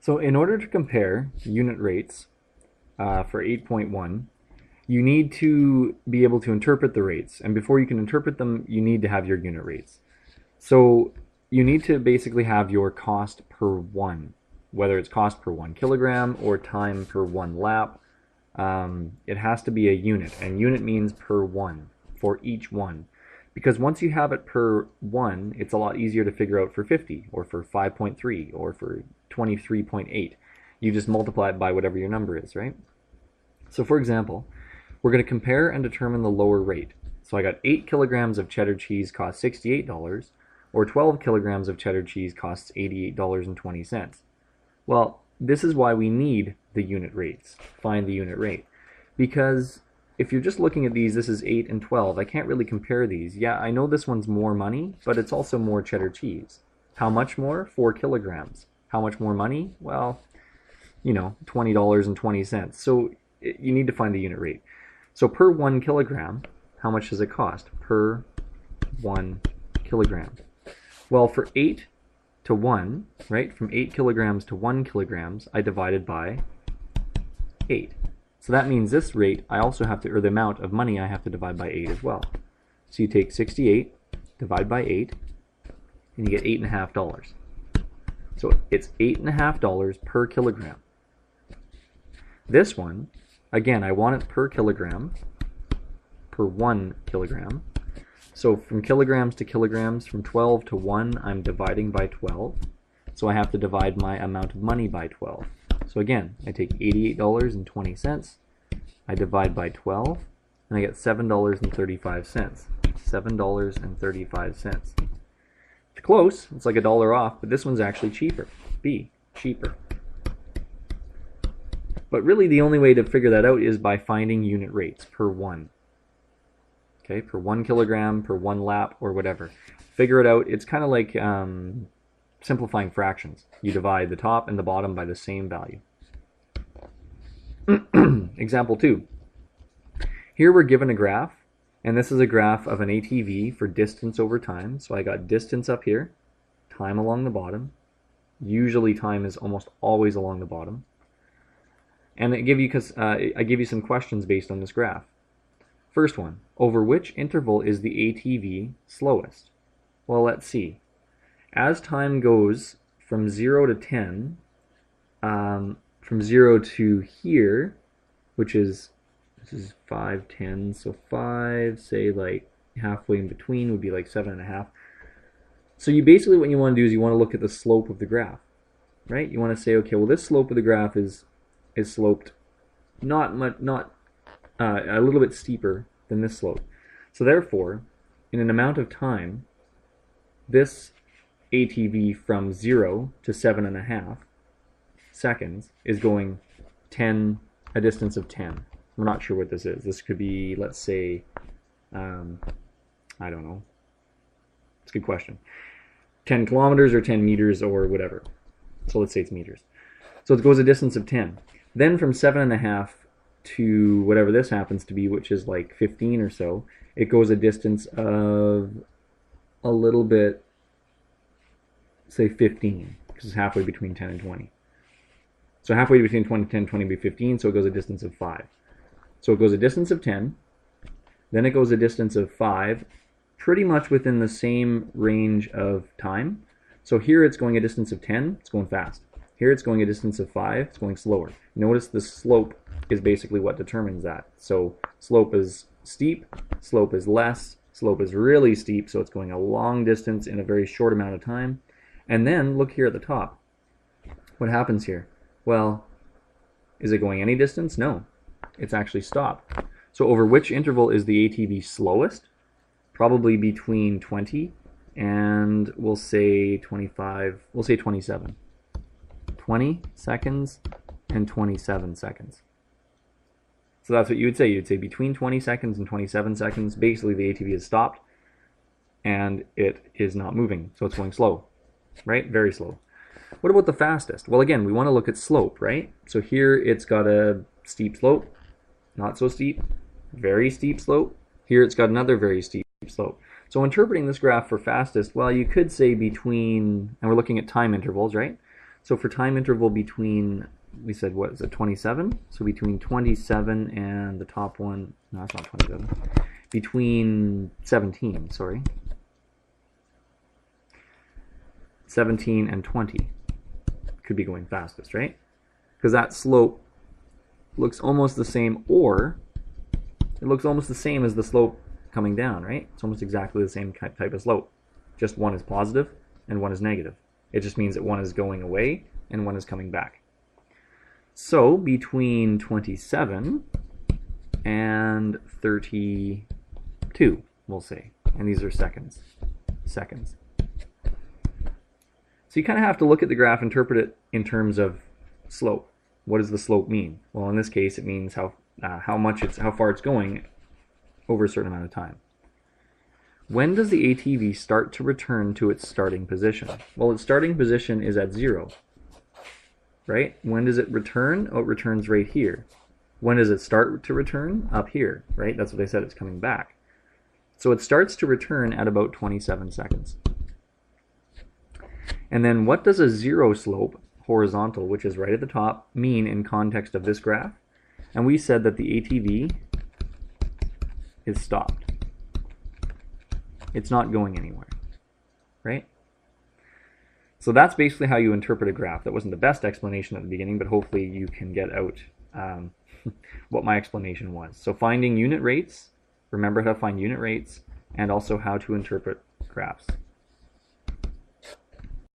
So in order to compare unit rates for 8.1, you need to be able to interpret the rates. And before you can interpret them, you need to have your unit rates. So you need to basically have your cost per one, whether it's cost per 1 kilogram or time per 1 lap. It has to be a unit, and unit means per one for each one. Because once you have it per one, it's a lot easier to figure out for 50 or for 5.3 or for 23.8. You just multiply it by whatever your number is, right? So for example, we're going to compare and determine the lower rate. So I got 8 kilograms of cheddar cheese costs $68, or 12 kilograms of cheddar cheese costs $88.20. Well, this is why we need the unit rates. Find the unit rate. Because if you're just looking at these, this is 8 and 12. I can't really compare these. Yeah, I know this one's more money, but it's also more cheddar cheese. How much more? 4 kilograms. How much more money? Well, you know, $20.20. So you need to find the unit rate. So per 1 kilogram, how much does it cost? Per 1 kilogram. Well, for 8 to 1, right, from 8 kilograms to 1 kilograms, I divided by 8. So that means this rate, I also have to, or the amount of money I have to divide by 8 as well. So you take 68, divide by 8, and you get $8.50. So it's $8.50 per kilogram. This one, again, I want it per kilogram, per 1 kilogram. So from kilograms to kilograms, from 12 to 1, I'm dividing by 12. So I have to divide my amount of money by 12. So again, I take $88.20, I divide by 12, and I get $7.35. $7.35. It's close, it's like $1 off, but this one's actually cheaper. B, cheaper. But really the only way to figure that out is by finding unit rates per one. Okay, per 1 kilogram, per 1 lap, or whatever. Figure it out. It's kind of like simplifying fractions. You divide the top and the bottom by the same value. Example 2. Here we're given a graph, and this is a graph of an ATV for distance over time. So I got distance up here, time along the bottom. Usually time is almost always along the bottom. And I give you some questions based on this graph. First one, over which interval is the ATV slowest? Well, let's see. As time goes from 0 to 10, from 0 to here, which is, this is 5, 10, so 5, say like halfway in between would be like 7.5. So you basically, what you want to do is you want to look at the slope of the graph, right? You want to say, okay, well this slope of the graph is sloped not much, a little bit steeper than this slope. So therefore, in an amount of time, this ATV from 0 to 7.5 seconds is going a distance of 10. We're not sure what this is. This could be, let's say, I don't know. It's a good question. 10 kilometers or 10 meters or whatever. So let's say it's meters. So it goes a distance of 10. Then from 7.5 to whatever this happens to be, which is like 15 or so, it goes a distance of a little bit, say 15, because it's halfway between 10 and 20. So halfway between 10 and 20 would be 15, so it goes a distance of 5. So it goes a distance of 10, then it goes a distance of 5, pretty much within the same range of time. So here it's going a distance of 10, it's going fast. Here it's going a distance of 5, it's going slower. Notice the slope is basically what determines that. So slope is steep, slope is less, slope is really steep, so it's going a long distance in a very short amount of time. And then look here at the top. What happens here? Well, is it going any distance? No, it's actually stopped. So over which interval is the ATV slowest? Probably between 20 and we'll say 25, we'll say 27. 20 seconds and 27 seconds. So that's what you would say. You'd say between 20 seconds and 27 seconds, basically the ATV is stopped and it is not moving. So it's going slow, right? Very slow. What about the fastest? Well, again, we want to look at slope, right? So here it's got a steep slope, not so steep, very steep slope. Here it's got another very steep slope. So interpreting this graph for fastest, well, you could say between, and we're looking at time intervals, right? So for time interval between, we said, what is it, 27? So between 27 and the top one, no, that's not 27. Between 17, sorry. 17 and 20 could be going fastest, right? Because that slope looks almost the same, or it looks almost the same as the slope coming down, right? It's almost exactly the same type of slope. Just one is positive and one is negative. It just means that one is going away and one is coming back. So between 27 and 32, we'll say. And these are seconds. So you kind of have to look at the graph, interpret it in terms of slope. What does the slope mean? Well, in this case, it means how far it's going over a certain amount of time. When does the ATV start to return to its starting position? Well, its starting position is at 0, right? When does it return? Oh, it returns right here. When does it start to return? Up here, right? That's what I said, it's coming back. So it starts to return at about 27 seconds. And then what does a 0 slope, horizontal, which is right at the top, mean in context of this graph? And we said that the ATV is stopped. It's not going anywhere, right? So that's basically how you interpret a graph. That wasn't the best explanation at the beginning, but hopefully you can get out what my explanation was. So finding unit rates, remember how to find unit rates, and also how to interpret graphs.